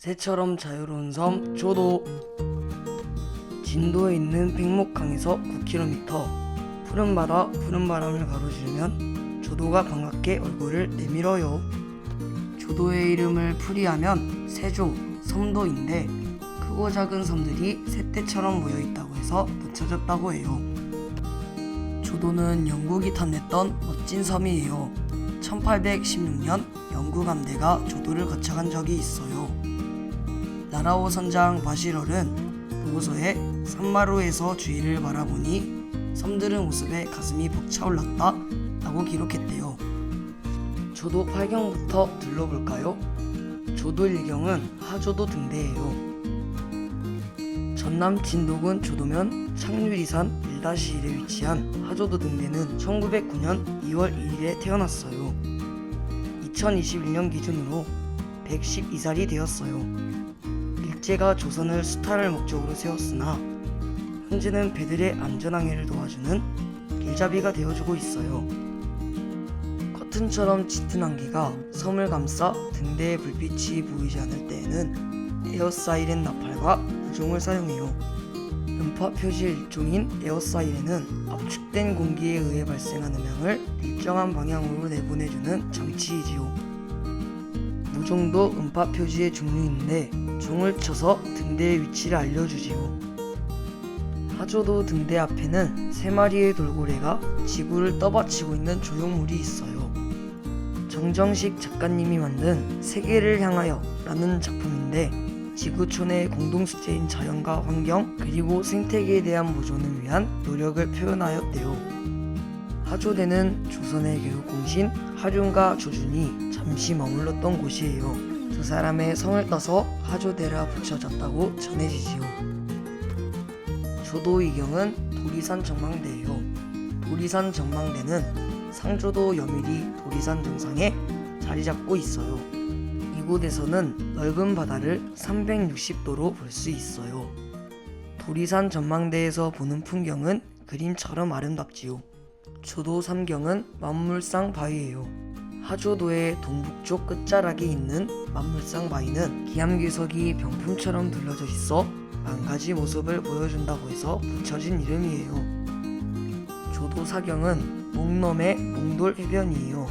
새처럼 자유로운 섬 조도. 진도에 있는 백목강에서 9km, 푸른 바다 푸른 바람을 가로지르면 조도가 반갑게 얼굴을 내밀어요. 조도의 이름을 풀이하면 세조, 섬도인데 크고 작은 섬들이 새떼처럼 모여있다고 해서 붙여졌다고 해요. 조도는 영국이 탐냈던 멋진 섬이에요. 1816년 영국 함대가 조도를 거쳐간 적이 있어요. 나라오 선장 바시럴은 보고서에 산마루에서 주위를 바라보니 섬들은 모습에 가슴이 벅차올랐다 라고 기록했대요. 조도 8경부터 둘러볼까요? 조도 1경은 하조도 등대예요. 전남 진도군 조도면 창유리산 1-1에 위치한 하조도 등대는 1909년 2월 1일에 태어났어요. 2021년 기준으로 112살이 되었어요. 일제가 조선을 수탈할 목적으로 세웠으나 현재는 배들의 안전항해를 도와주는 길잡이가 되어주고 있어요. 커튼처럼 짙은 안개가 섬을 감싸 등대의 불빛이 보이지 않을 때에는 에어사이렌 나팔과 구종을 사용해요. 음파 표시의 일종인 에어사이렌은 압축된 공기에 의해 발생한 음향을 일정한 방향으로 내보내주는 장치이지요. 무종도 음파 표시의 종류인데 종을 쳐서 등대의 위치를 알려주지요. 하조도 등대 앞에는 3마리의 돌고래가 지구를 떠받치고 있는 조형물이 있어요. 정정식 작가님이 만든 세계를 향하여 라는 작품인데 지구촌의 공동숙제인 자연과 환경 그리고 생태계에 대한 보존을 위한 노력을 표현하였대요. 하조대는 조선의 교육공신 하륜과 조준이 잠시 머물렀던 곳이에요. 두 사람의 성을 떠서 하조대라 붙여졌다고 전해지지요. 조도 2경은 도리산 전망대예요. 도리산 전망대는 상조도 여밀이 도리산 정상에 자리 잡고 있어요. 이곳에서는 넓은 바다를 360도로 볼 수 있어요. 도리산 전망대에서 보는 풍경은 그림처럼 아름답지요. 조도 3경은 만물상 바위예요. 하조도의 동북쪽 끝자락에 있는 만물상 바위는 기암괴석이 병풍처럼 둘러져 있어 만가지 모습을 보여준다고 해서 붙여진 이름이에요. 조도 4경은 목넘의 몽돌 해변이에요.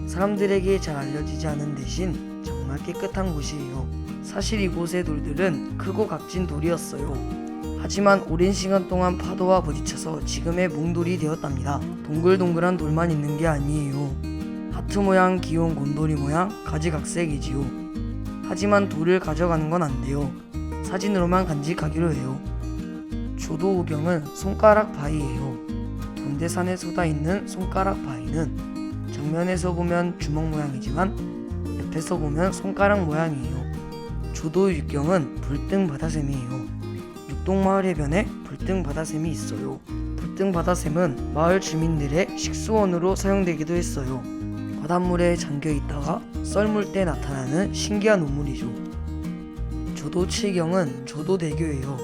사람들에게 잘 알려지지 않은 대신 정말 깨끗한 곳이에요. 사실 이곳의 돌들은 크고 각진 돌이었어요. 하지만 오랜 시간 동안 파도와 부딪혀서 지금의 몽돌이 되었답니다. 동글동글한 돌만 있는 게 아니에요. 하트 모양, 귀여운 곰돌이 모양, 가지각색이지요. 하지만 돌을 가져가는 건 안 돼요. 사진으로만 간직하기로 해요. 조도 5경은 손가락 바위예요. 돈대산에 쏟아있는 손가락 바위는 정면에서 보면 주먹 모양이지만 옆에서 보면 손가락 모양이에요. 조도 6경은 불등 바다샘이에요. 육동마을 해변에 불등 바다샘이 있어요. 불등 바다샘은 마을 주민들의 식수원으로 사용되기도 했어요. 바닷물에 잠겨 있다가 썰물 때 나타나는 신기한 우물이죠. 조도 7경은 조도대교예요.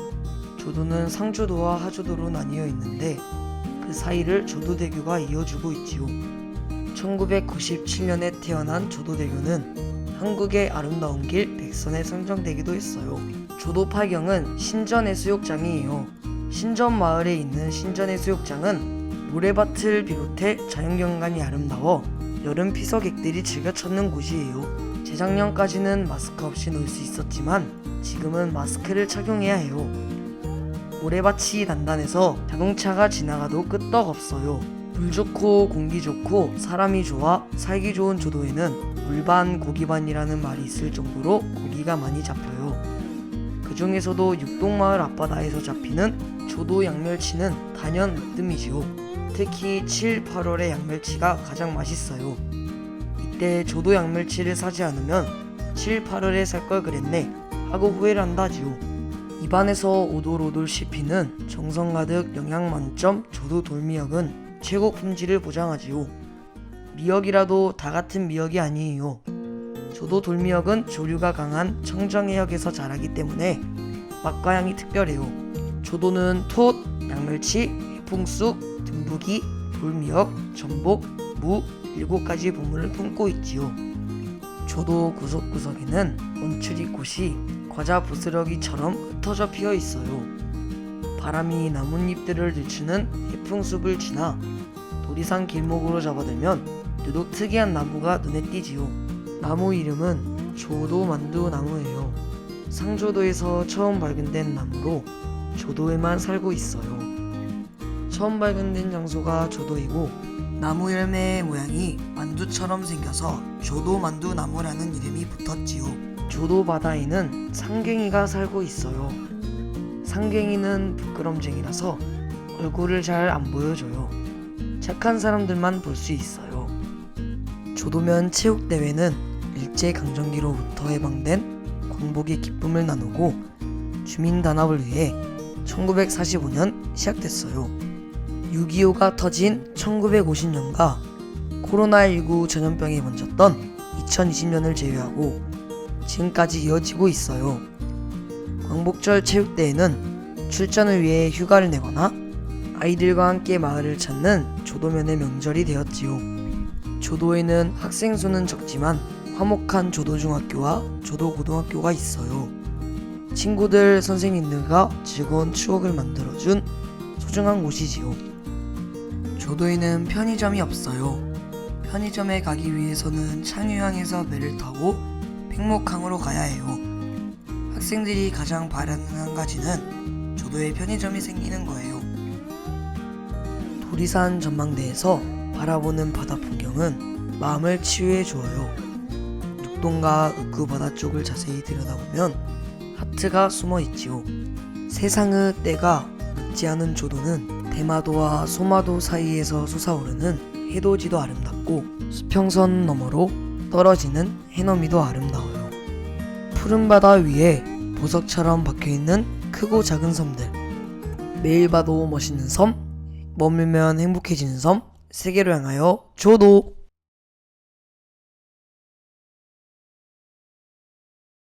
조도는 상조도와 하조도로 나뉘어 있는데 그 사이를 조도대교가 이어주고 있지요. 1997년에 태어난 조도대교는 한국의 아름다운 길 100선에 선정되기도 했어요. 조도 8경은 신전해수욕장이에요. 신전 마을에 있는 신전해수욕장은 모래밭을 비롯해 자연경관이 아름다워 여름 피서객들이 즐겨 찾는 곳이에요. 재작년까지는 마스크 없이 놀 수 있었지만 지금은 마스크를 착용해야 해요. 모래밭이 단단해서 자동차가 지나가도 끄떡없어요. 물 좋고 공기 좋고 사람이 좋아 살기 좋은 조도에는 물반 고기반이라는 말이 있을 정도로 고기가 많이 잡혀요. 그 중에서도 육동마을 앞바다에서 잡히는 조도 양멸치는 단연 으뜸이지요. 특히 7, 8월의 양멸치가 가장 맛있어요. 이때 조도 양멸치를 사지 않으면 7, 8월에 살 걸 그랬네 하고 후회를 한다지요. 입안에서 오돌오돌 씹히는 정성 가득 영양 만점 조도 돌미역은 최고 품질을 보장하지요. 미역이라도 다 같은 미역이 아니에요. 조도 돌미역은 조류가 강한 청정해역에서 자라기 때문에 맛과 향이 특별해요. 조도는 톳, 양멸치, 해풍쑥, 듬부기, 돌미역, 전복, 무 7가지 보물을 품고 있지요. 조도 구석구석에는 원추리꽃이 과자 부스러기처럼 흩어져 피어 있어요. 바람이 나뭇잎들을 들추는 해풍숲을 지나 도리산 길목으로 접어들면 유독 특이한 나무가 눈에 띄지요. 나무 이름은 조도만두나무예요. 상조도에서 처음 발견된 나무로 조도에만 살고 있어요. 처음 발견된 장소가 조도이고 나무 열매의 모양이 만두처럼 생겨서 조도만두나무라는 이름이 붙었지요. 조도 바다에는 상갱이가 살고 있어요. 상갱이는 부끄럼쟁이라서 얼굴을 잘 안 보여줘요. 착한 사람들만 볼 수 있어요. 조도면 체육대회는 일제강점기로부터 해방된 광복의 기쁨을 나누고 주민 단합을 위해 1945년 시작됐어요. 6.25가 터진 1950년과 코로나19 전염병이 번졌던 2020년을 제외하고 지금까지 이어지고 있어요. 광복절 체육대회는 출전을 위해 휴가를 내거나 아이들과 함께 마을을 찾는 조도면의 명절이 되었지요. 조도에는 학생 수는 적지만 화목한 조도중학교와 조도고등학교가 있어요. 친구들, 선생님들과 즐거운 추억을 만들어준 소중한 곳이지요. 조도에는 편의점이 없어요. 편의점에 가기 위해서는 창유항에서 배를 타고 팽목항으로 가야 해요. 학생들이 가장 바라는 한 가지는 조도에 편의점이 생기는 거예요. 도리산 전망대에서 바라보는 바다 풍경은 마음을 치유해 주어요. 육동과 읍구 바다 쪽을 자세히 들여다보면 하트가 숨어 있지요. 세상의 때가 묻지 않은 조도는 대마도와 소마도 사이에서 솟아오르는 해돋이도 아름답고 수평선 너머로 떨어지는 해넘이도 아름다워요. 푸른 바다 위에 보석처럼 박혀있는 크고 작은 섬들, 매일 봐도 멋있는 섬, 머물면 행복해지는 섬, 세계로 향하여 조도.